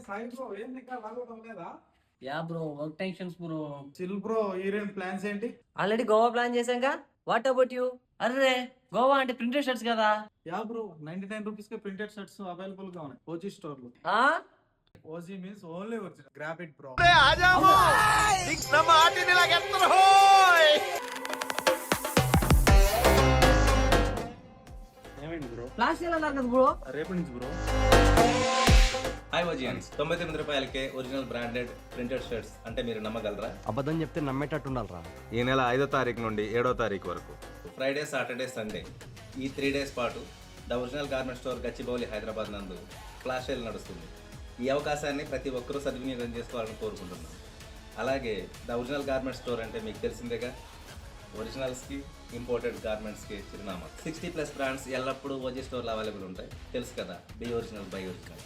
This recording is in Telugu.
సాయి బ్రో ఏంది ఇంకా రావడం లేదా? Yeah bro, work tensions bro. Chill bro. ఈరేం ప్లాన్స్ ఏంటి? ఆల్రెడీ గోవా ప్లాన్ చేశాంగా. What about you? అర్రే, గోవా అంటే ప్రింటెడ్ షర్ట్స్ కదా. యా బ్రో, 99 రూపీస్ కి ప్రింటెడ్ షర్ట్స్ అవైలబుల్ గా ఉన్నాయి ఓజీ స్టోర్ లో. ఆ OG means only original. Grab it bro. ఏమైంది బ్రో? ప్లాన్ చేయాలన్నారు కదా బ్రో. రేపటి నుంచి బ్రో. హాయ్ ఓజియన్స్, 99 రూపాయలకే ఒరిజినల్ బ్రాండెడ్ ప్రింటెడ్ షర్ట్స్ అంటే మీరు నమ్మగలరా? అబద్ధం చెప్తే నమ్మేటట్టు ఉండాలిరా. ఈ నెల 5వ తారీఖు నుండి 7వ తారీఖు వరకు ఫ్రైడే, సాటర్డే, సండే ఈ 3 డేస్ పాటు the original garment store Gachibowli Hyderabad నందు ఫ్లాష్ సేల్ నడుస్తుంది. ఈ అవకాశాన్ని ప్రతి ఒక్కరూ సద్వినియోగం చేసుకోవాలని కోరుకుంటున్నాం. అలాగే ద ఒరిజినల్ గార్మెంట్ స్టోర్ అంటే మీకు తెలిసిందేగా, ఒరిజినల్స్కి ఇంపోర్టెడ్ గార్మెంట్స్కి చిరునామా. 60+ బ్రాండ్స్ ఎల్లప్పుడూ ఓజీ స్టోర్లో అవైలబుల్ ఉంటాయి. తెలుసు కదా, బి ఒరిజినల్ బై ఒరిజినల్.